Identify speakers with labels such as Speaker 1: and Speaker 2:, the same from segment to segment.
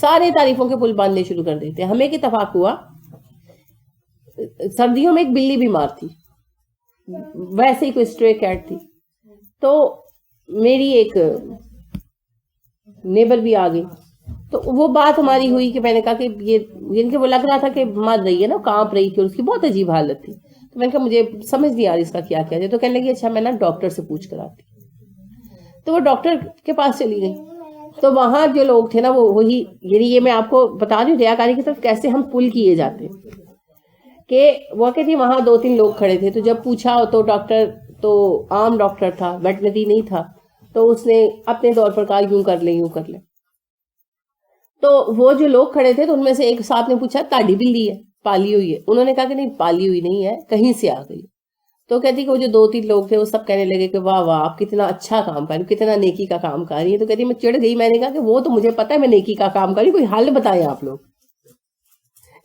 Speaker 1: سارے تعریفوں کے پل باندھنے شروع کر دیتے. ہمیں ایک اتفاق ہوا, سردیوں میں ایک بلی بیمار تھی, ویسے ہی کوئی اسٹرے کیٹ تھی, تو میری ایک نیبر بھی آ گئی. تو وہ بات ہماری ہوئی کہ میں نے کہا کہ یہ وہ لگ رہا تھا کہ مر رہی ہے نا, کانپ رہی تھی اور اس کی بہت عجیب حالت تھی. تو میں نے کہا مجھے سمجھ نہیں آ رہی اس کا کیا کیا ہے. تو کہنے لگی اچھا میں نا ڈاکٹر سے پوچھ کر آتی. تو وہ ڈاکٹر کے پاس چلی گئی. تو وہاں جو لوگ تھے نا وہی, یعنی یہ میں آپ کو بتا رہی ہوں ریاکاری کی طرف کیسے ہم پل کیے جاتے, کہ وہ کہتی وہاں 2-3 لوگ کھڑے تھے. تو جب پوچھا تو ڈاکٹر تو عام ڈاکٹر تھا, ویٹنری نہیں تھا. تو اس نے اپنے طور پر کہا یوں کر لیں یوں کر لیں. تو وہ جو لوگ کھڑے تھے تو ان میں سے ایک صاحب نے پوچھا تاڑی بلی ہے, پالی ہوئی ہے؟ انہوں نے کہا کہ نہیں پالی ہوئی نہیں ہے, کہیں سے آ گئی. تو کہتی کہ وہ جو 2-3 لوگ تھے وہ سب کہنے لگے کہ واہ واہ آپ کتنا اچھا کام کر رہی, کتنا نیکی کا کام کر رہی ہے. تو کہتی میں چڑ گئی, میں نے کہا کہ وہ تو مجھے پتا ہے میں نیکی کا کام کر رہی, کوئی حل بتائیں آپ لوگ.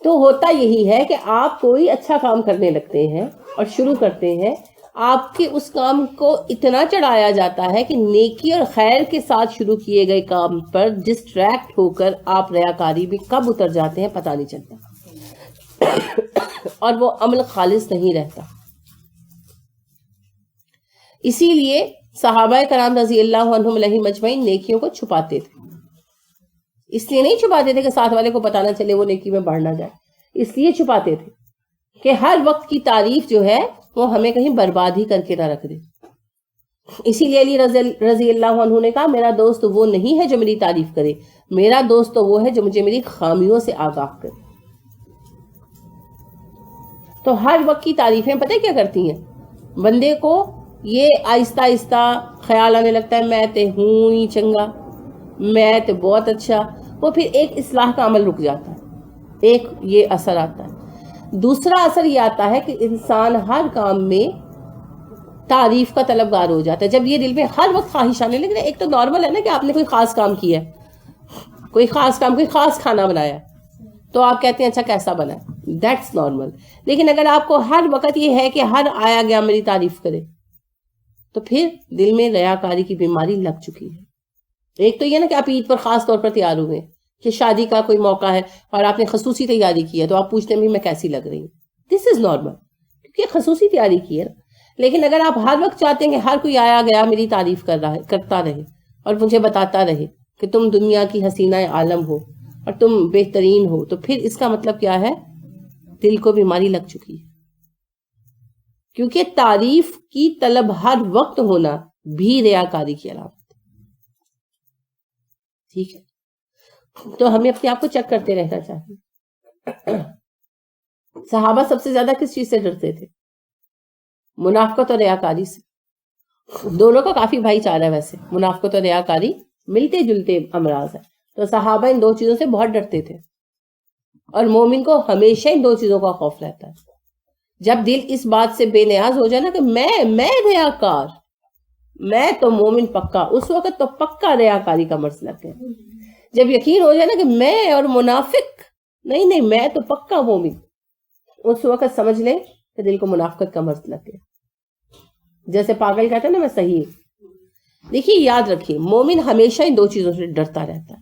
Speaker 1: تو ہوتا یہی ہے کہ آپ کوئی اچھا کام کرنے لگتے ہیں اور شروع کرتے ہیں, آپ کے اس کام کو اتنا چڑھایا جاتا ہے کہ نیکی اور خیر کے ساتھ شروع کیے گئے کام پر ڈسٹریکٹ ہو کر آپ ریاکاری میں کب اتر جاتے ہیں پتہ نہیں چلتا, اور وہ عمل خالص نہیں رہتا. اسی لیے صحابہ کرام رضی اللہ عنہم علیہم اجمعین نیکیوں کو چھپاتے تھے. اس لیے نہیں چھپاتے تھے کہ ساتھ والے کو پتہ نہ چلے وہ نیکی میں بڑھ نہ جائے, اس لیے چھپاتے تھے کہ ہر وقت کی تعریف جو ہے وہ ہمیں کہیں برباد ہی کر کے نہ رکھ دے. اسی لیے علی رضی اللہ عنہ نے کہا میرا دوست وہ نہیں ہے جو میری تعریف کرے, میرا دوست تو وہ ہے جو مجھے میری خامیوں سے آگاہ کرے. تو ہر وقت کی تعریفیں پتہ کیا کرتی ہیں, بندے کو یہ آہستہ آہستہ خیال آنے لگتا ہے میں تے ہوں ہی چنگا, میں تے بہت اچھا. وہ پھر ایک اصلاح کا عمل رک جاتا ہے, ایک یہ اثر آتا ہے. دوسرا اثر یہ آتا ہے کہ انسان ہر کام میں تعریف کا طلبگار ہو جاتا ہے. جب یہ دل میں ہر وقت خواہش آنے لگے, ایک تو نارمل ہے نا کہ آپ نے کوئی خاص کام کیا ہے, کوئی خاص کام, کوئی خاص کھانا بنایا, تو آپ کہتے ہیں اچھا کیسا بنا ہے, دیٹس نارمل. لیکن اگر آپ کو ہر وقت یہ ہے کہ ہر آیا گیا میری تعریف کرے, تو پھر دل میں ریاکاری کی بیماری لگ چکی ہے. ایک تو یہ نا کہ آپ عید پر خاص طور پر تیار ہوئے کہ شادی کا کوئی موقع ہے اور آپ نے خصوصی تیاری کی ہے, تو آپ پوچھتے ہیں میں کیسی لگ رہی ہوں. دس از نارمل, کیونکہ خصوصی تیاری کی ہے. لیکن اگر آپ ہر وقت چاہتے ہیں کہ ہر کوئی آیا گیا میری تعریف کرتا رہے اور مجھے بتاتا رہے کہ تم دنیا کی حسینہ عالم ہو اور تم بہترین ہو, تو پھر اس کا مطلب کیا ہے, دل کو بیماری لگ چکی ہے. کیونکہ تعریف کی طلب ہر وقت ہونا بھی ریاکاری کی علامت ہے. ٹھیک ہے, تو ہمیں اپنے آپ کو چیک کرتے رہنا چاہیے. صحابہ سب سے زیادہ کس چیز سے ڈرتے تھے؟ منافقت اور ریاکاری سے. دونوں کا کافی بھائی چارہ ہے ویسے, منافقت اور ریاکاری ملتے جلتے امراض ہے. تو صحابہ ان 2 چیزوں سے بہت ڈرتے تھے, اور مومن کو ہمیشہ ان 2 چیزوں کا خوف رہتا ہے. جب دل اس بات سے بے نیاز ہو جائے نا کہ میں ریاکار, میں تو مومن پکا, اس وقت تو پکا ریاکاری کا مسلک ہے. جب یقین ہو جائے نا کہ میں اور منافق نہیں میں تو پکا مومن, اس وقت سمجھ لیں کہ دل کو منافقت کا مسلک ہے. جیسے پاگل کہتے ہیں نا میں صحیح. دیکھیے یاد رکھیے مومن ہمیشہ ان 2 چیزوں سے ڈرتا رہتا ہے,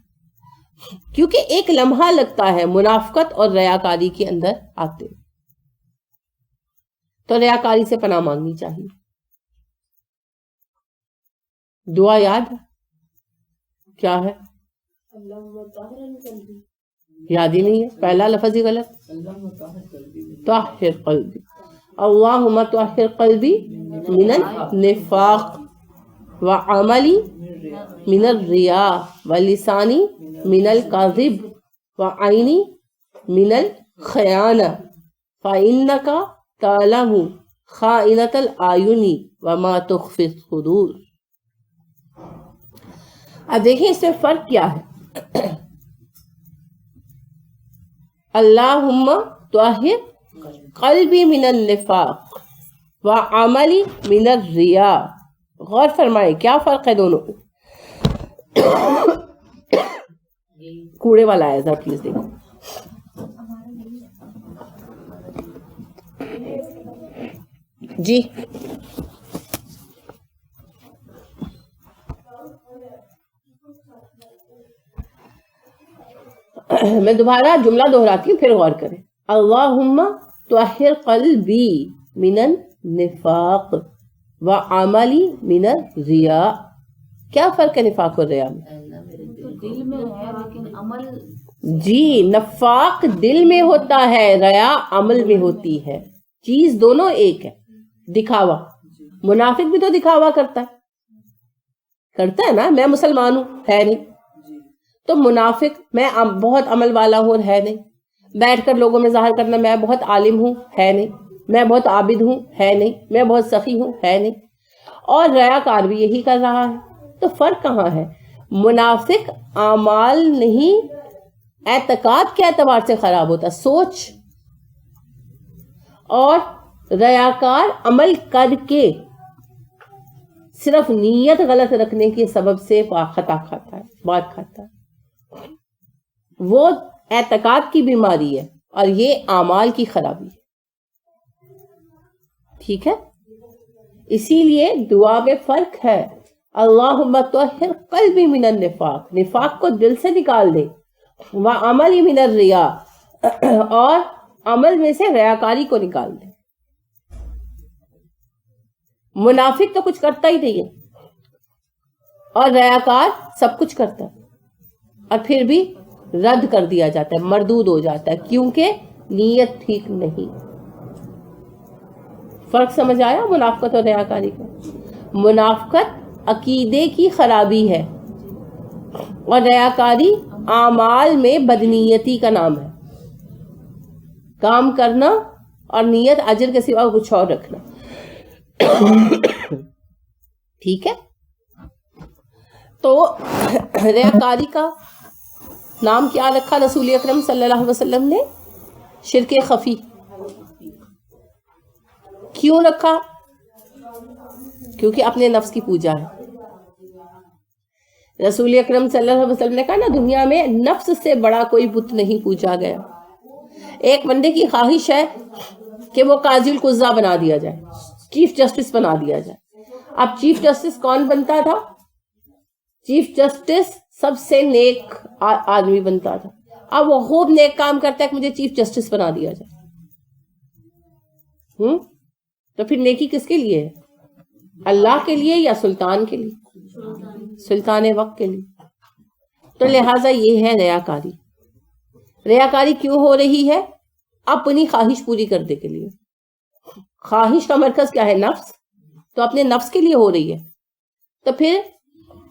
Speaker 1: کیونکہ ایک لمحہ لگتا ہے منافقت اور ریاکاری کے اندر آتے. تو ریاکاری سے پناہ مانگنی چاہیے. دعا یاد کیا ہے؟ یاد ہی نہیں ہے, پہلا لفظ ہی غلط. طاہر قلبی, اللہم طاہر قلبی من النفاق وعملی من الریا ولسانی من الکذب وعینی من الخیانہ فإنک تعلم خائنۃ الأعین وما تخفی الصدور. اب دیکھیں اس میں فرق کیا ہے. اللہم طہر قلبی من النفاق وعملی من الریا. غور فرمائے کیا فرق ہے دونوں. کوڑے والا ہے ذرا پلیز دیکھو. جی میں دوبارہ جملہ دہراتی ہوں، پھر غور کریں. اللہم طہر قلبی من النفاق وعملی من الریاء. کیا فرق ہے نفاق اور ریا میں؟
Speaker 2: دل میں ہے لیکن عمل.
Speaker 1: جی، نفاق دل میں ہوتا ہے، ریا عمل میں ہوتی ہے. چیز دونوں ایک ہے. دکھاوا، منافق بھی تو دکھاوا کرتا ہے نا. میں مسلمان ہوں، ہے نہیں. تو منافق میں بہت عمل والا ہوں، ہے نہیں. بیٹھ کر لوگوں میں ظاہر کرنا میں بہت عالم ہوں، ہے نہیں. میں بہت عابد ہوں، ہے نہیں. میں بہت سخی ہوں، ہے نہیں. اور ریاکار بھی یہی کر رہا ہے. تو فرق کہاں ہے؟ منافق اعمال نہیں، اعتقاد کے اعتبار سے خراب ہوتا، سوچ. اور ریاکار عمل کر کے صرف نیت غلط رکھنے کے سبب سے خطا کھاتا ہے، بات کھاتا ہے. وہ اعتقاد کی بیماری ہے اور یہ اعمال کی خرابی ہے. ٹھیک ہے؟ اسی لیے دعا میں فرق ہے. اللہم طہر قلبی من النفاق، نفاق کو دل سے نکال دے. وعملی من الریا، اور عمل میں سے ریاکاری کو نکال دے. منافق تو کچھ کرتا ہی نہیں ہے اور ریاکار سب کچھ کرتا ہے، اور پھر بھی رد کر دیا جاتا ہے، مردود ہو جاتا ہے، کیونکہ نیت ٹھیک نہیں. فرق سمجھ آیا منافقت اور ریاکاری کا؟ منافقت عقیدے کی خرابی ہے اور ریاکاری اعمال میں بدنیتی کا نام ہے. کام کرنا اور نیت اجر کے سوا کچھ اور رکھنا. ٹھیک ہے؟ تو ریاکاری کا نام کیا رکھا رسول اکرم صلی اللہ علیہ وسلم نے؟ شرک خفی. کیوں رکھا؟ کیونکہ اپنے نفس کی پوجا ہے. رسول اکرم صلی اللہ علیہ وسلم نے کہا نا، دنیا میں نفس سے بڑا کوئی بت نہیں پوجا گیا. ایک بندے کی خواہش ہے کہ وہ قاضی القضا بنا دیا جائے، چیف جسٹس بنا دیا جائے. اب چیف جسٹس کون بنتا تھا؟ چیف جسٹس سب سے نیک آدمی بنتا تھا. اب وہ خوب نیک کام کرتا ہے کہ مجھے چیف جسٹس بنا دیا جائے. تو پھر نیکی کس کے لیے ہے؟ اللہ کے لیے یا سلطان کے لیے؟ سلطان وقت کے لیے. تو لہٰذا یہ ہے ریاکاری. ریاکاری کیوں ہو رہی ہے؟ اپنی خواہش پوری کرنے کے لیے. خواہش کا مرکز کیا ہے؟ نفس. تو اپنے نفس کے لیے ہو رہی ہے. تو پھر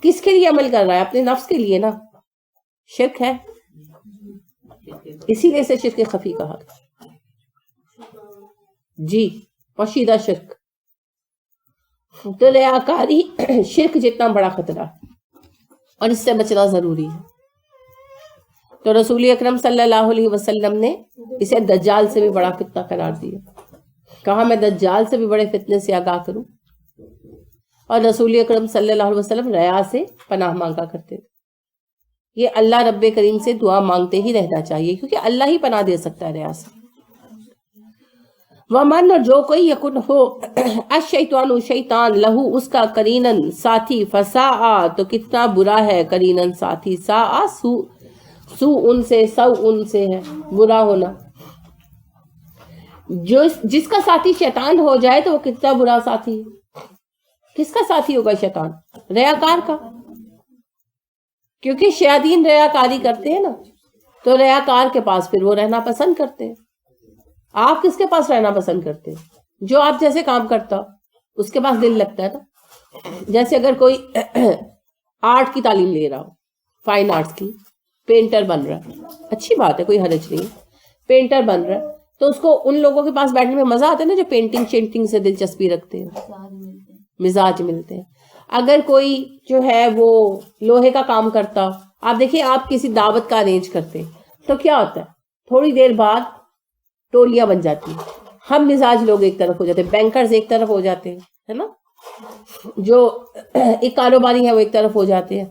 Speaker 1: کس کے لیے عمل کر رہا ہے؟ اپنے نفس کے لیے نا. شرک ہے، اسی لیے سے شرک خفی کہا. جی، پوشیدہ شرک. تو ریاکاری شرک جتنا بڑا خطرہ اور اس سے بچنا ضروری ہے. تو رسول اکرم صلی اللہ علیہ وسلم نے اسے دجال سے بھی بڑا فتنہ قرار دیا. کہا میں دجال سے بھی بڑے فتنے سے آگاہ کروں. اور رسول اکرم صلی اللہ علیہ وسلم ریا سے پناہ مانگا کرتے تھے. یہ اللہ رب کریم سے دعا مانگتے ہی رہنا چاہیے، کیونکہ اللہ ہی پناہ دے سکتا ہے ریا سے. ومن، اور جو کوئی یکن ہو الشیطان شیطان لہو اس کا قرینن ساتھی، فساء تو کتنا برا ہے، قرینن ساتھی، ساء سو ان سے، سو ان سے ہے برا ہونا. جس کا ساتھی شیطان ہو جائے تو وہ کتنا برا ساتھی. کس کا ساتھی ہوگا شیطان؟ ریاکار کا. کیونکہ شیاطین ریاکاری کرتے ہیں نا، تو ریاکار کے پاس پھر وہ رہنا پسند کرتے ہیں. آپ کس کے پاس رہنا پسند کرتے ہیں؟ جو آپ جیسے کام کرتا اس کے پاس دل لگتا ہے نا. جیسے اگر کوئی آرٹ کی تعلیم لے رہا ہو، فائن آرٹس کی، پینٹر بن رہا ہے، اچھی بات ہے، کوئی حرج نہیں. پینٹر بن رہا ہے تو اس کو ان لوگوں کے پاس بیٹھنے میں مزہ آتا ہے نا جو پینٹنگ شینٹنگ سے دلچسپی رکھتے ہیں، مزاج ملتے ہیں. اگر کوئی جو ہے وہ لوہے کا کام کرتا، آپ دیکھیں آپ کسی دعوت کا ارینج کرتے تو کیا ہوتا ہے، تھوڑی دیر بعد ٹولیاں بن جاتی ہیں. ہم مزاج لوگ ایک طرف ہو جاتے ہیں، بینکرز ایک طرف ہو جاتے ہیں، ہے نا. جو ایک کاروباری ہے وہ ایک طرف ہو جاتے ہیں،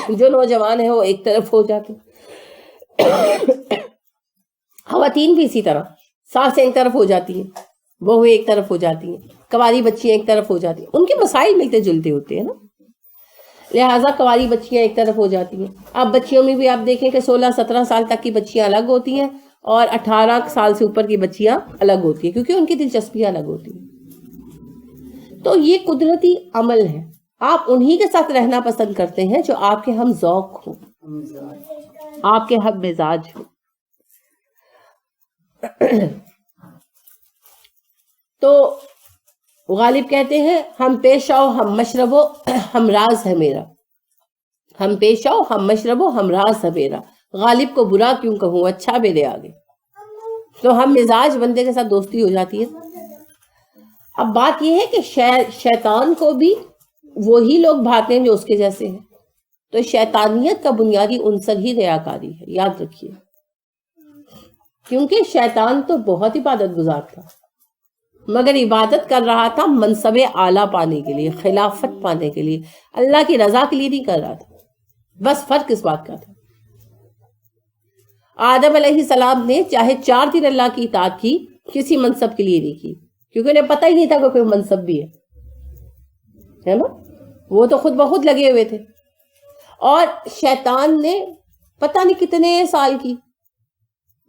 Speaker 1: جو نوجوان ہے وہ ایک طرف ہو جاتے ہیں. خواتین بھی اسی طرح، ساسیں ایک طرف ہو جاتی ہیں، بہویں ایک طرف ہو جاتی ہیں، کنواری بچیاں ایک طرف ہو جاتی ہیں. ان کے مسائل ملتے جلتے ہوتے ہیں نا. لہٰذا کنواری بچیاں ایک طرف ہو جاتی ہیں. اب بچیوں میں بھی آپ دیکھیں کہ 16-17 سال تک کی بچیاں الگ ہوتی ہیں اور 18 سال سے اوپر کی بچیاں الگ ہوتی ہیں کیونکہ ان کی دلچسپیاں الگ ہوتی ہیں. تو یہ قدرتی عمل ہے. آپ انہی کے ساتھ رہنا پسند کرتے ہیں جو آپ کے ہم ذوق ہوں, آپ کے ہم مزاج ہوں. تو غالب کہتے ہیں ہم پیش آؤ ہم مشربو ہم راز ہے میرا, ہم پیش آؤ ہم مشربو ہم راز ہے میرا, غالب کو برا کیوں کہوں اچھا میرے آگے. تو ہم مزاج بندے کے ساتھ دوستی ہو جاتی ہے. اب بات یہ ہے کہ شیطان کو بھی وہی لوگ بھاتے ہیں جو اس کے جیسے ہیں. تو شیطانیت کا بنیادی عنصر ہی ریاکاری ہے, یاد رکھیے. کیونکہ شیطان تو بہت عبادت گزار تھا مگر عبادت کر رہا تھا منصب اعلیٰ پانے کے لیے, خلافت پانے کے لیے, اللہ کی رضا کے لیے نہیں کر رہا تھا. بس فرق اس بات کا تھا. آدم علیہ السلام نے چاہے 4 دن اللہ کی اطاعت کی, کسی منصب کے لیے نہیں کی کیونکہ انہیں پتہ ہی نہیں تھا کہ کوئی منصب بھی ہے نا. وہ تو خود بخود لگے ہوئے تھے. اور شیطان نے پتہ نہیں کتنے سال کی,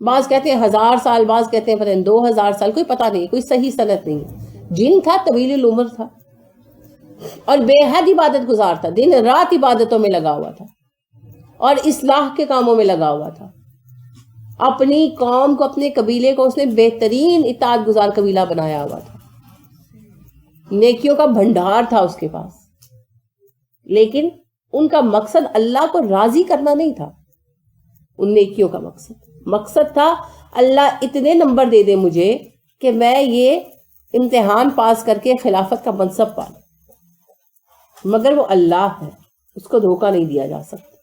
Speaker 1: بعض کہتے ہیں 1000 سال, بعض کہتے ہیں پتہ نہیں 2000 سال, کوئی پتہ نہیں, کوئی صحیح سند نہیں. جن تھا طویل العمر تھا اور بے حد عبادت گزار تھا, دن رات عبادتوں میں لگا ہوا تھا اور اصلاح کے کاموں میں لگا ہوا تھا. اپنی قوم کو, اپنے قبیلے کو اس نے بہترین اطاعت گزار قبیلہ بنایا ہوا تھا. نیکیوں کا بھنڈار تھا اس کے پاس, لیکن ان کا مقصد اللہ کو راضی کرنا نہیں تھا. ان نیکیوں کا مقصد تھا اللہ اتنے نمبر دے دے مجھے کہ میں یہ امتحان پاس کر کے خلافت کا منصب پا لوں. مگر وہ اللہ ہے, اس کو دھوکہ نہیں دیا جا سکتا.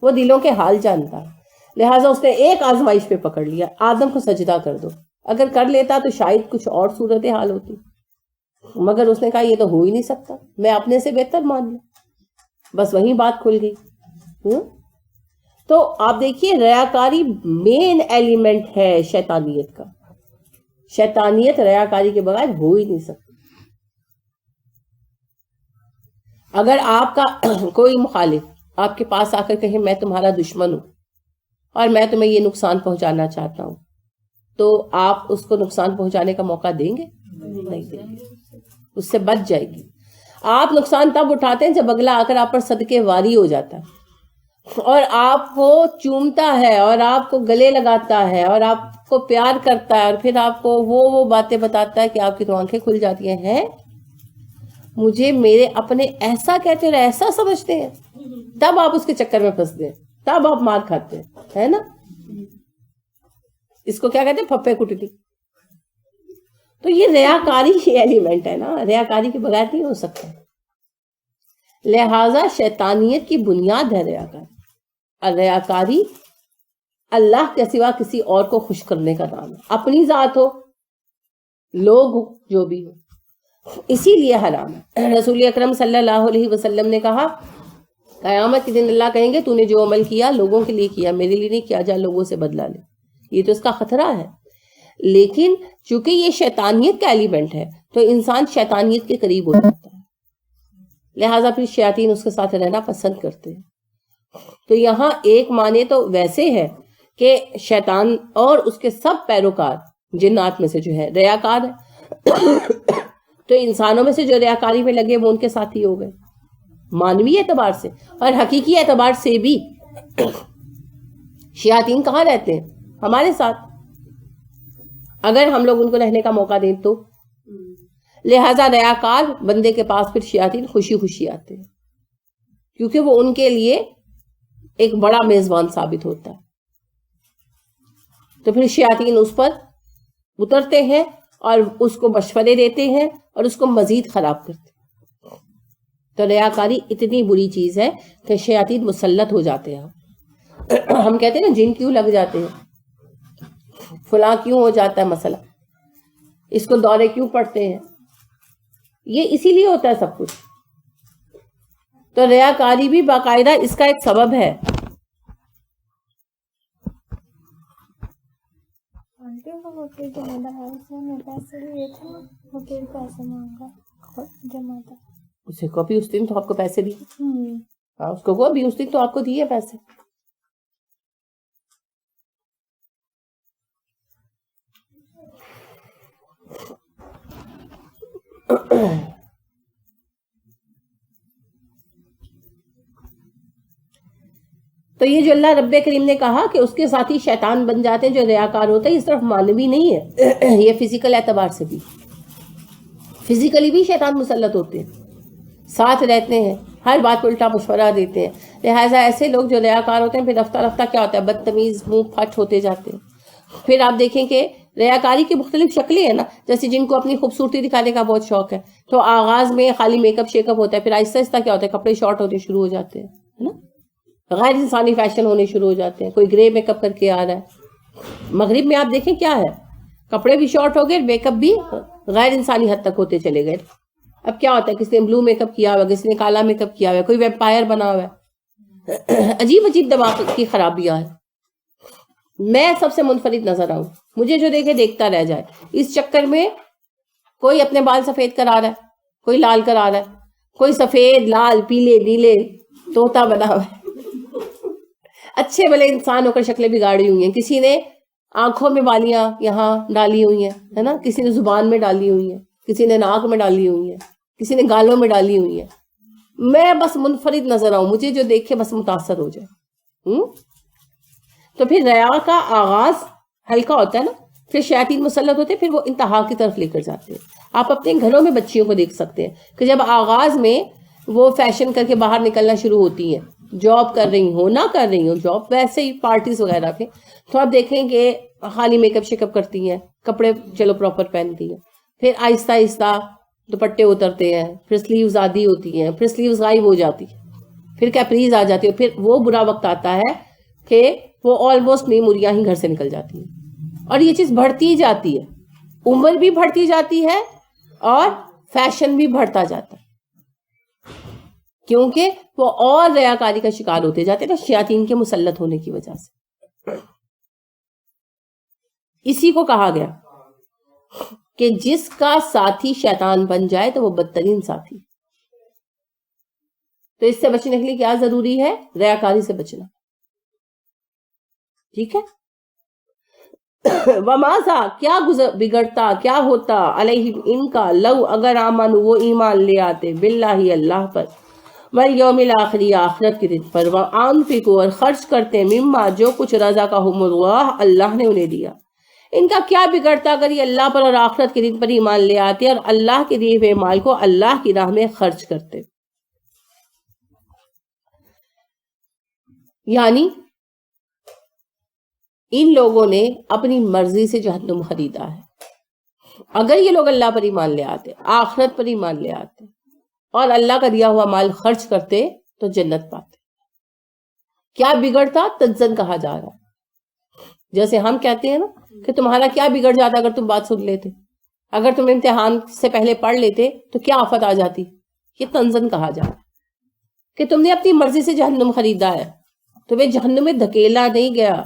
Speaker 1: وہ دلوں کے حال جانتا ہے. لہٰذا اس نے ایک آزمائش پہ پکڑ لیا, آدم کو سجدہ کر دو. اگر کر لیتا تو شاید کچھ اور صورت حال ہوتی, مگر اس نے کہا یہ تو ہو ہی نہیں سکتا, میں اپنے سے بہتر مان لوں. بس وہیں بات کھل گئی. تو آپ دیکھیے ریاکاری مین ایلیمنٹ ہے شیطانیت کا. شیطانیت ریاکاری کے بغیر ہو ہی نہیں سکتی. اگر آپ کا کوئی مخالف آپ کے پاس آ کر کہے میں تمہارا دشمن ہوں اور میں تمہیں یہ نقصان پہنچانا چاہتا ہوں, تو آپ اس کو نقصان پہنچانے کا موقع دیں گے؟ نہیں دیں گے. اس سے بچ جائے گی. آپ نقصان تب اٹھاتے ہیں جب اگلا آ کر آپ پر صدقے واری ہو جاتا ہے اور آپ کو چومتا ہے اور آپ کو گلے لگاتا ہے اور آپ کو پیار کرتا ہے اور پھر آپ کو وہ باتیں بتاتا ہے کہ آپ کی تو آنکھیں کھل جاتی ہیں مجھے میرے اپنے ایسا کہتے ہیں, ایسا سمجھتے ہیں. تب آپ اس کے چکر میں پھنستے ہیں, تب آپ مار کھاتے ہیں, ہے نا. اس کو کیا کہتے ہیں, پھپے کٹنی. تو یہ ریاکاری ایلیمنٹ ہے نا, ریاکاری کے بغیر نہیں ہو سکتا. لہذا شیطانیت کی بنیاد ہے ریاکاری. اور ریاکاری اللہ کے سوا کسی اور کو خوش کرنے کا نام ہے. اپنی ذات ہو, لوگ ہو, جو بھی ہو, اسی لیے حرام ہے. رسول اکرم صلی اللہ علیہ وسلم نے کہا قیامت کے دن اللہ کہیں گے تو نے جو عمل کیا لوگوں کے لیے کیا, میرے لیے نہیں کیا, جا لوگوں سے بدلا لے. یہ تو اس کا خطرہ ہے. لیکن چونکہ یہ شیطانیت کا ایلیمنٹ ہے تو انسان شیطانیت کے قریب ہو جاتا ہے, لہٰذا پھر شیاطین اس کے ساتھ رہنا پسند کرتے ہیں. تو یہاں ایک معنی تو ویسے ہے کہ شیطان اور اس کے سب پیروکار جنات میں سے جو ہے ریاکار ہے, تو انسانوں میں سے جو ریاکاری میں لگے وہ ان کے ساتھی ہو گئے مانوی اعتبار سے. اور حقیقی اعتبار سے بھی شیاطین کہاں رہتے ہیں؟ ہمارے ساتھ, اگر ہم لوگ ان کو رہنے کا موقع دیں تو. لہذا ریاکار بندے کے پاس پھر شیاطین خوشی خوشی آتے ہیں کیونکہ وہ ان کے لیے ایک بڑا میزبان ثابت ہوتا ہے. تو پھر شیاطین اس پر اترتے ہیں اور اس کو مشورے دیتے ہیں اور اس کو مزید خراب کرتے ہیں. تو ریاکاری اتنی بری چیز ہے کہ شیاطین مسلط ہو جاتے ہیں. ہم کہتے ہیں نا جن کیوں لگ جاتے ہیں, فلاں کیوں ہو جاتا ہے مسئلہ, اس کو دورے کیوں پڑتے ہیں, یہ اسی لیے ہوتا ہے سب کچھ. تو ریاکاری بھی باقاعدہ اس کا ایک سبب ہے. اسے کاپی اس دن تو آپ کو پیسے دی, ہاں اس کو وہ ابھی اس دن تو آپ کو دیے پیسے. تو یہ جو اللہ رب کریم نے کہا کہ اس کے ساتھی شیطان بن جاتے ہیں جو ریاکار ہوتا ہے، یہ صرف معنوی نہیں ہے، یہ فزیکل اعتبار سے بھی، فزیکلی بھی شیطان مسلط ہوتے ہیں، ساتھ رہتے ہیں، ہر بات کو الٹا مشورہ دیتے ہیں. لہٰذا ایسے لوگ جو ریاکار ہوتے ہیں پھر رفتہ رفتہ کیا ہوتا ہے، بدتمیز، منہ پھٹ ہوتے جاتے ہیں. پھر آپ دیکھیں کہ ریاکاری کی مختلف شکلیں ہیں نا، جیسے جن کو اپنی خوبصورتی دکھانے کا بہت شوق ہے تو آغاز میں خالی میک اپ شیک اپ ہوتا ہے، پھر آہستہ آہستہ کیا ہوتا ہے، کپڑے شارٹ ہونے شروع ہو جاتے ہیں، ہے نا، غیر انسانی فیشن ہونے شروع ہو جاتے ہیں. کوئی گرے میک اپ کر کے آ رہا ہے. مغرب میں آپ دیکھیں کیا ہے، کپڑے بھی شارٹ ہو گئے، میک اپ بھی غیر انسانی حد تک ہوتے چلے گئے. اب کیا ہوتا ہے، کسی نے بلو میک اپ کیا ہوا ہے، کسی نے کالا میک اپ کیا ہوا ہے، کوئی ویمپائر بنا ہوا ہے. عجیب عجیب دماغ کی خرابیاں ہیں. میں سب سے منفرد نظر آؤں، مجھے جو دیکھے دیکھتا رہ جائے. اس چکر میں کوئی اپنے بال سفید کرا رہا ہے، کوئی لال کرا رہا ہے، کوئی سفید لال پیلے نیلے طوطا بنا ہوا ہے، اچھے بھلے انسان ہو کر شکلیں بگاڑی ہوئی ہیں. کسی نے آنکھوں میں بالیاں یہاں ڈالی ہوئی ہیں، ہے نا، کسی نے زبان میں ڈالی ہوئی ہیں، کسی نے ناک میں ڈالی ہوئی ہیں، کسی نے گالوں میں ڈالی ہوئی ہیں. میں بس منفرد نظر آؤں، مجھے جو دیکھے بس متاثر ہو جائے. تو پھر ریا کا آغاز ہلکا ہوتا ہے نا، پھر شیاطین مسلط ہوتے ہیں، پھر وہ انتہا کی طرف لے کر جاتے ہیں. آپ اپنے گھروں میں بچیوں کو دیکھ سکتے ہیں کہ جب آغاز میں وہ فیشن کر کے باہر نکلنا شروع ہوتی ہیں، جاب کر رہی ہوں نہ کر رہی ہوں، جاب ویسے ہی پارٹیز وغیرہ پہ، تو آپ دیکھیں کہ خالی میک اپ شیک اپ کرتی ہیں، کپڑے چلو پراپر پہنتی ہیں، پھر آہستہ آہستہ دوپٹے اترتے ہیں، پھر سلیوز آدھی ہوتی ہیں، پھر سلیوز غائب ہو جاتی ہے، پھر کیپریز آ جاتی ہے. پھر وہ برا وقت آتا ہے کہ وہ آلموسٹ میموریاں ہی گھر سے نکل جاتی ہیں. اور یہ چیز بڑھتی ہی جاتی ہے، عمر بھی بڑھتی جاتی ہے اور فیشن بھی بڑھتا جاتا ہے، کیونکہ وہ اور ریاکاری کا شکار ہوتے جاتے ہیں نا، شیاطین کے مسلط ہونے کی وجہ سے. اسی کو کہا گیا کہ جس کا ساتھی شیطان بن جائے تو وہ بدترین ساتھی. تو اس سے بچنے کے لیے کیا ضروری ہے، ریاکاری سے بچنا. ٹھیک ہے. وماذا کیا بگڑتا، کیا ہوتا، علیہم ان کا، لو اگر آمن وہ ایمان لے آتے، باللہ اللہ پر، والیوم الآخر آخرت کے دن پر، وانفقوا اور خرچ کرتے، مما جو کچھ رزقہم اللہ اللہ نے انہیں دیا. ان کا کیا بگڑتا اگر یہ اللہ پر اور آخرت کے دن پر ایمان لے آتے اور اللہ کے دیے ہوئے مال کو اللہ کی راہ میں خرچ کرتے. یعنی ان لوگوں نے اپنی مرضی سے جہنم خریدا ہے. اگر یہ لوگ اللہ پر ایمان لے آتے، آخرت پر ایمان لے آتے اور اللہ کا دیا ہوا مال خرچ کرتے تو جنت پاتے. کیا بگڑتا، تنزن کہا جا رہا ہے. جیسے ہم کہتے ہیں نا کہ تمہارا کیا بگڑ جاتا اگر تم بات سن لیتے، اگر تم امتحان سے پہلے پڑھ لیتے تو کیا آفت آ جاتی. یہ تنزن کہا جا رہا ہے کہ تم نے اپنی مرضی سے جہنم خریدا ہے، تمہیں جہنم میں دھکیلا نہیں گیا.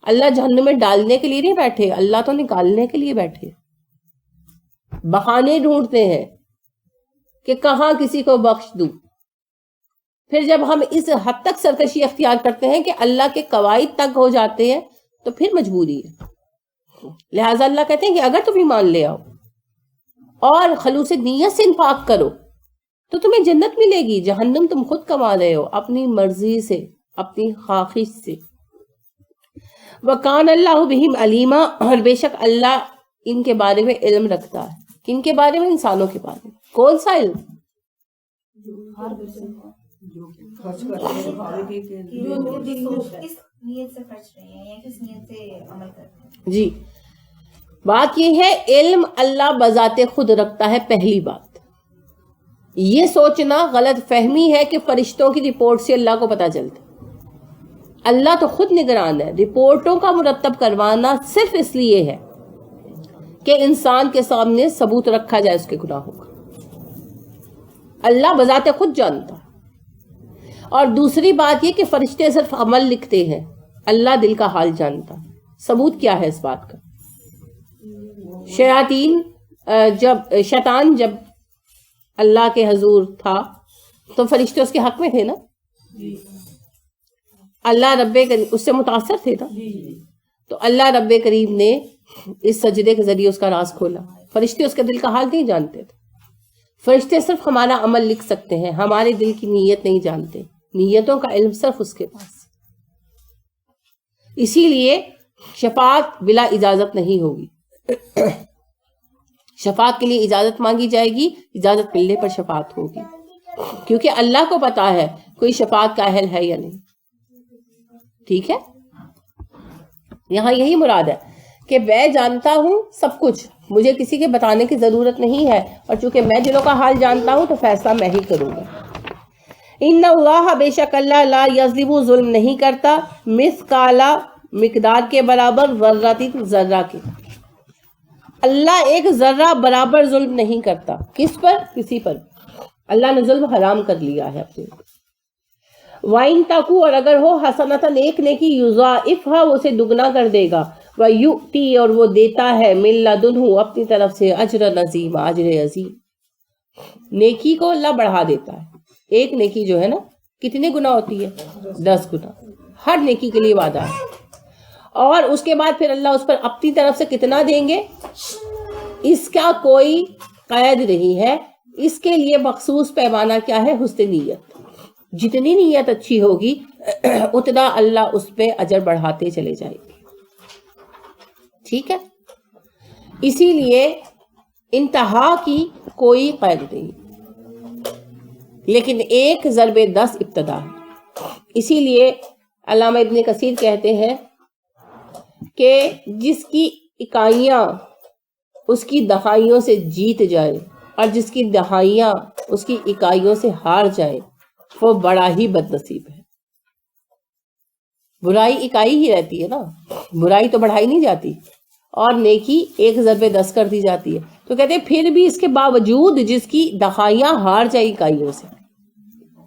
Speaker 1: اللہ جہنم میں ڈالنے کے لیے نہیں بیٹھے، اللہ تو نکالنے کے لیے بیٹھے. بہانے ڈھونڈتے ہیں کہ کہاں کسی کو بخش دوں. پھر جب ہم اس حد تک سرکشی اختیار کرتے ہیں کہ اللہ کے قواعد تک ہو جاتے ہیں تو پھر مجبوری ہے. لہٰذا اللہ کہتے ہیں کہ اگر تم ایمان لے آؤ اور خلوص نیت سے انفاق کرو تو تمہیں جنت ملے گی. جہنم تم خود کما رہے ہو اپنی مرضی سے، اپنی خواہش سے. وَكَانَ اللَّهُ بِهِمْ عَلِيمًا اور بے شک اللہ ان کے بارے میں علم رکھتا ہے. کن کے بارے میں؟ انسانوں کے بارے میں. کون سا علم؟
Speaker 2: کس نیت سے خرچ رہے ہیں یا کس نیت سے عمل کرتے ہیں.
Speaker 1: جی بات یہ ہے، علم اللہ بذات خود رکھتا ہے. پہلی بات یہ سوچنا غلط فہمی ہے کہ فرشتوں کی رپورٹ سے اللہ کو پتہ چلتا. اللہ تو خود نگران ہے. رپورٹوں کا مرتب کروانا صرف اس لیے ہے کہ انسان کے سامنے ثبوت رکھا جائے اس کے گناہوں کا. اللہ بذات خود جانتا. اور دوسری بات یہ کہ فرشتے صرف عمل لکھتے ہیں، اللہ دل کا حال جانتا. ثبوت کیا ہے اس بات کا؟ شیطان جب اللہ کے حضور تھا تو فرشتے اس کے حق میں تھے نا, اللہ رب کریم اس سے متاثر تھے نا. تو اللہ رب کریم نے اس سجدے کے ذریعے اس کا راز کھولا. فرشتے اس کے دل کا حال نہیں جانتے تھے. فرشتے صرف ہمارا عمل لکھ سکتے ہیں, ہمارے دل کی نیت نہیں جانتے. نیتوں کا علم صرف اس کے پاس. اسی لیے شفاعت بلا اجازت نہیں ہوگی. شفاعت کے لیے اجازت مانگی جائے گی, اجازت ملنے پر شفاعت ہوگی, کیونکہ اللہ کو پتا ہے کوئی شفاعت کا اہل ہے یا نہیں. ٹھیک ہے, یہاں یہی مراد ہے کہ میں جانتا ہوں سب کچھ, مجھے کسی کے بتانے کی ضرورت نہیں ہے, اور چونکہ میں دلوں کا حال جانتا ہوں تو فیصلہ میں ہی کروں گا. ان اللہ, بے شک اللہ, لا یظلم, ظلم نہیں کرتا, مثقال, مقدار کے برابر, ذرۃ, ذرہ کے. اللہ ایک ذرہ برابر ظلم نہیں کرتا. کس پر؟ کسی پر. اللہ نے ظلم حرام کر لیا ہے اپنے. وَإِن تَكُ, اور اگر ہو, حسنۃ, ایک نیکی, یضاعفھا, وہ اسے دگنا کر دے گا. وَيُؤْتِي, اور وہ دیتا ہے, مِن لَدُنْہُ, اپنی طرف سے, اجر عظیم, اجر عظیم. نیکی کو اللہ بڑھا دیتا ہے. ایک نیکی جو ہے نا کتنے گنا ہوتی ہے؟ 10 گنا. ہر نیکی کے لیے وعدہ ہے. اور اس کے بعد پھر اللہ اس پر اپنی طرف سے کتنا دیں گے اس کا کوئی قید نہیں ہے. اس کے لیے مخصوص پیمانہ کیا ہے؟ حسن نیت. جتنی نیت اچھی ہوگی اتنا اللہ اس پہ اجر بڑھاتے چلے جائیں گے. ٹھیک ہے, اسی لیے انتہا کی کوئی قید نہیں, لیکن 1 ضرب 10 ابتدا ہے. اسی لیے علامہ ابن کثیر کہتے ہیں کہ جس کی اکائیاں اس کی دہائیوں سے جیت جائے اور جس کی دہائیاں اس کی اکائیوں سے ہار جائے وہ بڑا ہی بد نصیب ہے. برائی اکائی ہی رہتی ہے نا, برائی تو بڑھائی نہیں جاتی, اور نیکی 1 ضرب 10 کر دی جاتی ہے. تو کہتے ہیں پھر بھی اس کے باوجود جس کی دہائیاں ہار جائے اکائیوں سے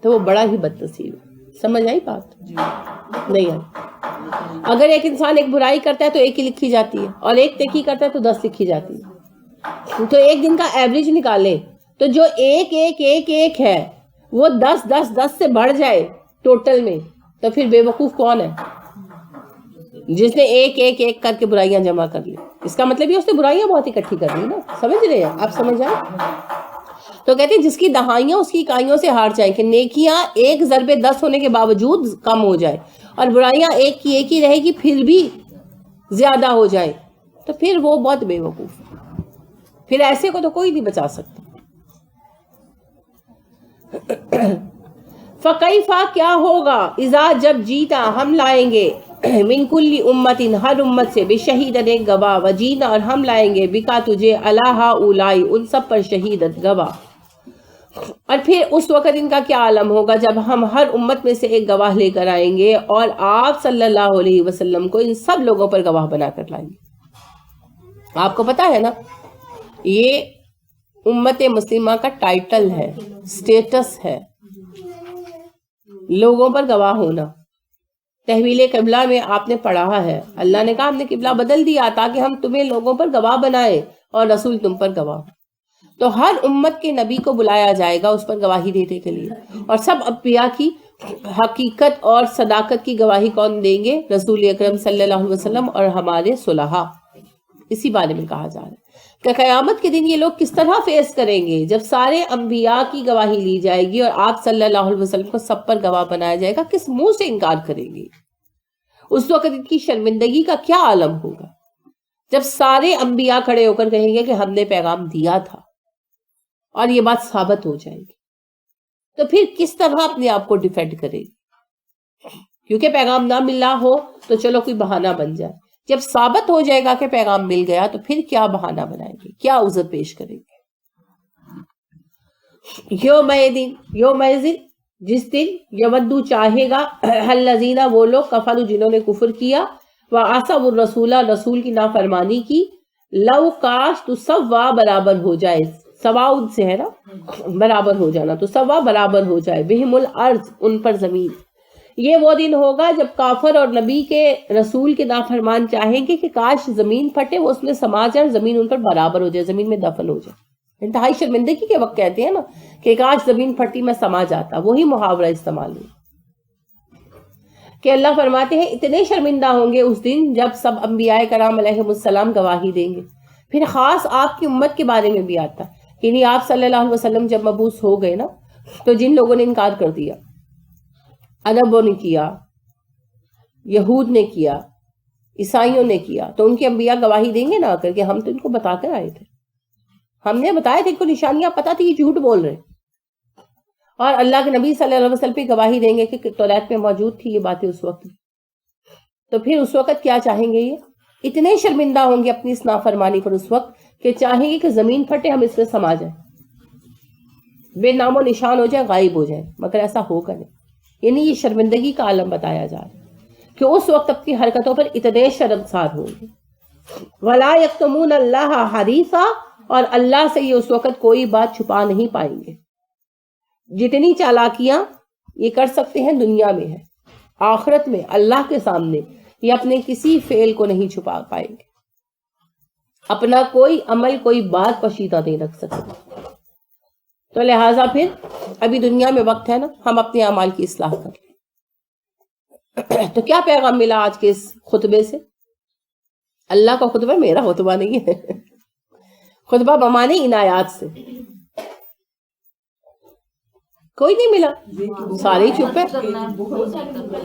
Speaker 1: تو وہ بڑا ہی بد نصیب ہے. سمجھ آئی بات؟ نہیں ہے. اگر ایک انسان ایک برائی کرتا ہے تو 1 ہی لکھی جاتی ہے, اور ایک نیکی کرتا ہے تو 10 لکھی جاتی ہے. تو ایک دن کا ایوریج نکالیں تو جو 1 ہے وہ 10 سے بڑھ جائے ٹوٹل میں, تو پھر بے وقوف کون ہے؟ جس نے 1 کر کے برائیاں جمع کر لی. اس کا مطلب یہ اس نے برائیاں بہت اکٹھی کر لی نا. سمجھ رہے ہیں آپ؟ سمجھ آئے؟ تو کہتے ہیں جس کی دہائیاں اس کی اکائیوں سے ہار جائیں, کہ نیکیاں 1 ضرب 10 ہونے کے باوجود کم ہو جائے اور برائیاں 1 کی 1 ہی رہے گی پھر بھی زیادہ ہو جائے, تو پھر وہ بہت بے وقوف ہے. پھر ایسے کو تو کوئی نہیں بچا سکتا. فَكَيْفَ, کیا ہوگا, اذا, جب, جیتا, ہم لائیں گے, من کل امت, ہر امت سے, بشہیدن, ایک گواہ, وجینا, اور ہم لائیں گے, بکا, تجھے, علی ہؤلاء, ان سب پر, شہیدت, گواہ. اور پھر اس وقت ان کا کیا عالم ہوگا جب ہم ہر امت میں سے ایک گواہ لے کر آئیں گے اور آپ صلی اللہ علیہ وسلم کو ان سب لوگوں پر گواہ بنا کر لائیں گے. آپ کو پتا ہے نا یہ امت مسلمہ کا ٹائٹل ہے, سٹیٹس ہے, لوگوں پر گواہ ہونا. تحویل قبلہ میں آپ نے پڑھا ہے, اللہ نے کہا ہم نے قبلہ بدل دیا تاکہ ہم تمہیں لوگوں پر گواہ بنائیں اور رسول تم پر گواہ. تو ہر امت کے نبی کو بلایا جائے گا اس پر گواہی دینے کے لیے, اور سب انبیاء کی حقیقت اور صداقت کی گواہی کون دیں گے؟ رسول اکرم صلی اللہ علیہ وسلم اور ہمارے صلحاء. اسی بارے میں کہا جا رہا ہے کہ قیامت کے دن یہ لوگ کس طرح فیس کریں گے جب سارے انبیاء کی گواہی لی جائے گی اور آپ صلی اللہ علیہ وسلم کو سب پر گواہ بنایا جائے گا, کس منہ سے انکار کریں گے؟ اس وقت ان کی شرمندگی کا کیا عالم ہوگا جب سارے انبیاء کھڑے ہو کر کہیں گے کہ ہم نے پیغام دیا تھا اور یہ بات ثابت ہو جائے گی. تو پھر کس طرح اپنے آپ کو ڈیفینڈ کرے گی؟ کیونکہ پیغام نہ ملا ہو تو چلو کوئی بہانہ بن جائے, جب ثابت ہو جائے گا کہ پیغام مل گیا تو پھر کیا بہانہ بنائیں گے, کیا عذر پیش کریں گے؟ یومئذ, جس دن, یودو, چاہے گا, الذین, وہ لوگ, کفروا, جنہوں نے کفر کیا, وعصوا الرسول, رسول کی نافرمانی کی, لو, کاش, تو سوا, برابر ہو جائے, سوا سے ہے نا برابر ہو جانا, تو سوا برابر ہو جائے, بہم الارض, ان پر زمین. یہ وہ دن ہوگا جب کافر اور نبی کے رسول کے نافرمان چاہیں گے کہ کاش زمین پھٹے, وہ اس میں سما جائے, زمین ان پر برابر ہو جائے, زمین میں دفن ہو جائے, انتہائی شرمندگی کے وقت کہتے ہیں نا کہ کاش زمین پھٹتی میں سما جاتا، وہی محاورہ استعمال ہوا کہ اللہ فرماتے ہیں اتنے شرمندہ ہوں گے اس دن جب سب انبیاء کرام علیہ السلام گواہی دیں گے. پھر خاص آپ کی امت کے بارے میں بھی آتا ہے، یعنی آپ صلی اللہ علیہ وسلم جب مبعوث ہو گئے نا تو جن لوگوں نے انکار کر دیا، عربوں نے کیا، یہود نے کیا، عیسائیوں نے کیا، تو ان کے انبیاء گواہی دیں گے نا کر کے ہم تو ان کو بتا کر آئے تھے، ہم نے بتایا تھے، ان کو نشانیاں پتہ تھی یہ جھوٹ بول رہے. اور اللہ کے نبی صلی اللہ علیہ وسلم پہ گواہی دیں گے کہ توریت میں موجود تھی یہ باتیں اس وقت. تو پھر اس وقت کیا چاہیں گے؟ یہ اتنے شرمندہ ہوں گے اپنی اس نافرمانی پر اس وقت کہ چاہیں گے کہ زمین پھٹے، ہم اس میں سما جائیں، بے نام و نشان ہو جائیں، غائب ہو جائیں، مگر ایسا ہوگا نہیں. یعنی یہ شرمندگی کا عالم بتایا جا رہا ہے کہ اس وقت اپنی حرکتوں پر اتنے شرمسار ہوں گے. وَلَا يَكْتُمُونَ اللَّهَ حَدِيثًا، اور اللہ سے یہ اس وقت کوئی بات چھپا نہیں پائیں گے. جتنی چالاکیاں یہ کر سکتے ہیں دنیا میں ہے، آخرت میں اللہ کے سامنے یہ اپنے کسی فعل کو نہیں چھپا پائیں گے، اپنا کوئی عمل کوئی بات پوشیدہ نہیں رکھ سکتے. تو لہٰذا پھر ابھی دنیا میں وقت ہے نا، ہم اپنے اعمال کی اصلاح کر لیں. تو کیا پیغام ملا آج کے اس خطبے سے؟ اللہ کا خطبہ، میرا خطبہ نہیں ہے، خطبہ بمانے ان آیات سے. کوئی نہیں ملا، سارے چپ ہے،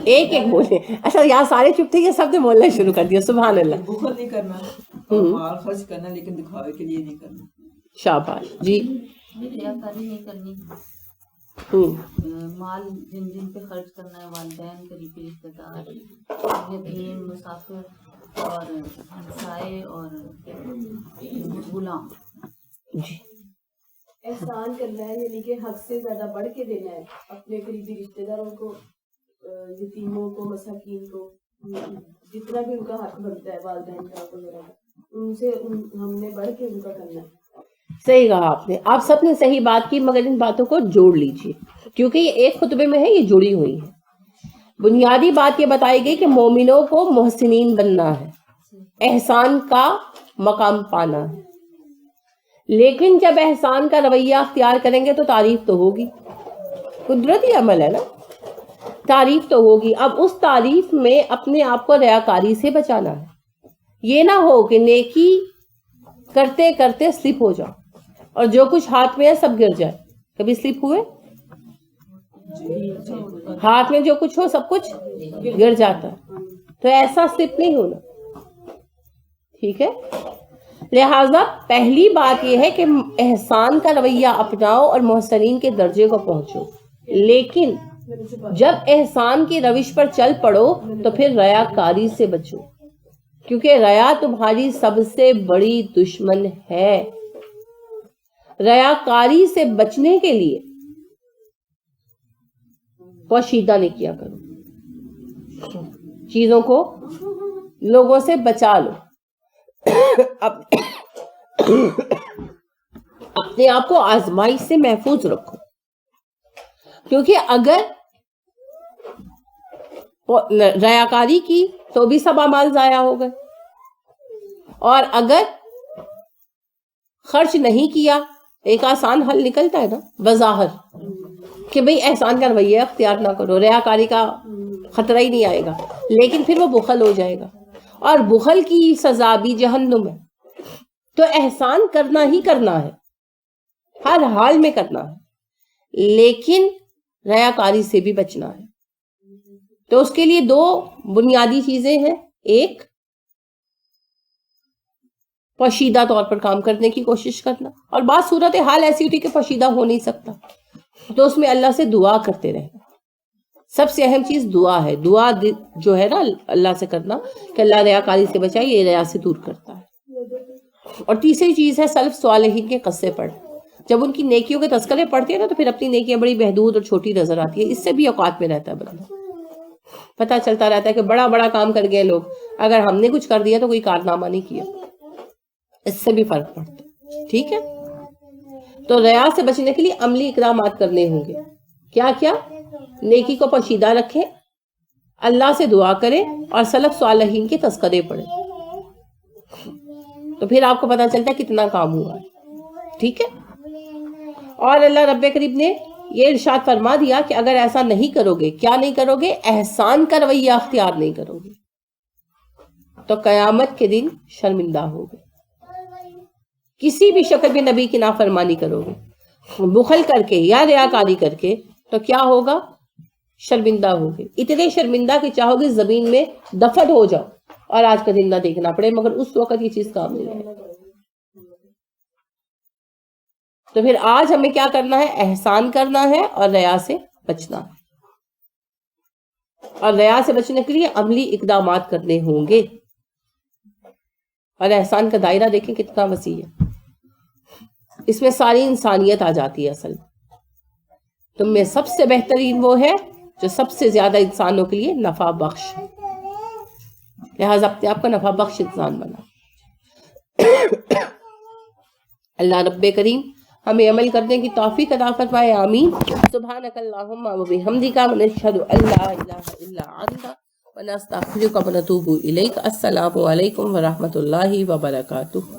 Speaker 1: ایک ایک بولے. اچھا یہاں سارے چپ تھے، یہ سب نے بولنا شروع کر دیا. سبحان اللہ.
Speaker 3: بخل نہیں کرنا، مال خرچ کرنا لیکن دکھاوے کے لیے نہیں کرنا.
Speaker 1: شاباش جی.
Speaker 4: ریاکاری نہیں کرنی، مال جن جن پہ خرچ کرنا ہے، والدین، قریبی رشتہ دار، یتیم، مسافر اور ہمسائے اور غلام.
Speaker 1: جی
Speaker 5: احسان کرنا ہے، یعنی کہ حق سے زیادہ بڑھ کے دینا ہے اپنے قریبی رشتہ داروں کو، یتیموں کو، مساکین کو، جتنا بھی ان کا حق بنتا ہے، والدین کا وغیرہ، ان سے ہم نے بڑھ کے ان کا کرنا ہے.
Speaker 1: صحیح کہا آپ نے، آپ سب نے صحیح بات کی، مگر ان باتوں کو جوڑ لیجئے کیونکہ یہ ایک خطبے میں ہے، یہ جڑی ہوئی ہے. بنیادی بات یہ بتائی گئی کہ مومنوں کو محسنین بننا ہے، احسان کا مقام پانا ہے. لیکن جب احسان کا رویہ اختیار کریں گے تو تعریف تو ہوگی، قدرتی عمل ہے نا، تعریف تو ہوگی. اب اس تعریف میں اپنے آپ کو ریاکاری سے بچانا ہے. یہ نہ ہو کہ نیکی کرتے کرتے سلپ ہو جاؤ اور جو کچھ ہاتھ میں ہے سب گر جائے. کبھی سلپ ہوئے؟ ہاتھ میں جو کچھ ہو سب کچھ گر جاتا ہے، تو ایسا سلپ نہیں ہونا. ٹھیک ہے، لہٰذا پہلی بات یہ ہے کہ احسان کا رویہ اپناؤ اور محسنین کے درجے کو پہنچو. لیکن جب احسان کی روش پر چل پڑو تو پھر ریاکاری سے بچو، کیونکہ ریا تمہاری سب سے بڑی دشمن ہے. ریاکاری سے بچنے کے لیے پوشیدہ نہیں کیا کرو، چیزوں کو لوگوں سے بچا لو، اپنے آپ کو آزمائش سے محفوظ رکھو. کیونکہ اگر ریاکاری کی تو بھی سب اعمال ضائع ہو گئے، اور اگر خرچ نہیں کیا، ایک آسان حل نکلتا ہے نا بظاہر کہ بھئی احسان کا رویہ اختیار نہ کرو، ریاکاری کا خطرہ ہی نہیں آئے گا، لیکن پھر وہ بخل ہو جائے گا، اور بخل کی سزا بھی جہنم ہے. تو احسان کرنا ہی کرنا ہے، ہر حال میں کرنا ہے، لیکن ریاکاری سے بھی بچنا ہے. تو اس کے لیے دو بنیادی چیزیں ہیں. ایک، پوشیدہ طور پر کام کرنے کی کوشش کرنا، اور بعض صورتحال ایسی ہوتی کہ پوشیدہ ہو نہیں سکتا، تو اس میں اللہ سے دعا کرتے رہنا. سب سے اہم چیز دعا ہے. دعا جو ہے نا اللہ سے کرنا کہ اللہ ریاکاری سے بچائے، یہ ریا سے دور کرتا ہے. اور تیسری چیز ہے سلف صالحین کے قصے پڑھ. جب ان کی نیکیوں کے تذکرے پڑھتے ہیں نا تو پھر اپنی نیکیاں بڑی محدود اور چھوٹی نظر آتی ہے. اس سے بھی اوقات میں رہتا ہے بندہ، پتہ چلتا رہتا ہے کہ بڑا بڑا کام کر گئے لوگ، اگر ہم نے کچھ کر دیا تو کوئی کارنامہ نہیں کیا. اس سے بھی فرق پڑتا ہے. ٹھیک ہے، تو ریا سے بچنے کے لیے عملی اقدامات کرنے ہوں گے. کیا کیا؟ نیکی کو پوشیدہ رکھیں، اللہ سے دعا کریں، اور سلف صالحین کے تذکرے پڑھیں. تو پھر آپ کو پتہ چلتا ہے کتنا کام ہوا ہے. ٹھیک ہے. اور اللہ رب کریم نے یہ ارشاد فرما دیا کہ اگر ایسا نہیں کرو گے، کیا نہیں کرو گے؟ احسان کا رویہ اختیار نہیں کرو گے تو قیامت کے دن شرمندہ ہوگے. کسی بھی شکل میں نبی کی نافرمانی کرو گے، بخل کر کے یا ریاکاری کر کے، تو کیا ہوگا؟ شرمندہ ہوگے. اتنے شرمندہ کہ چاہو گے زمین میں دفن ہو جاؤ اور آج کا دن نہ دیکھنا پڑے، مگر اس وقت یہ چیز کام نہیں ہے. تو پھر آج ہمیں کیا کرنا ہے؟ احسان کرنا ہے اور ریا سے بچنا ہے. اور ریا سے بچنے کے لیے عملی اقدامات کرنے ہوں گے. اور احسان کا دائرہ دیکھیں کتنا وسیع ہے، اس میں ساری انسانیت آ جاتی ہے. اصل تم میں سب سے بہترین وہ ہے جو سب سے زیادہ انسانوں کے لیے نفع بخش ہے، لہٰذا اپنے آپ کا نفع بخش انسان بنا. اللہ رب کریم ہمیں عمل کرنے کی توفیق عطا فرمائے. آمین. سبحانک اللہم و بحمدک ونشہد ان لا الہ الا انت ونستغفرک ونتوب الیک. السلام علیکم ورحمۃ اللہ وبرکاتہ.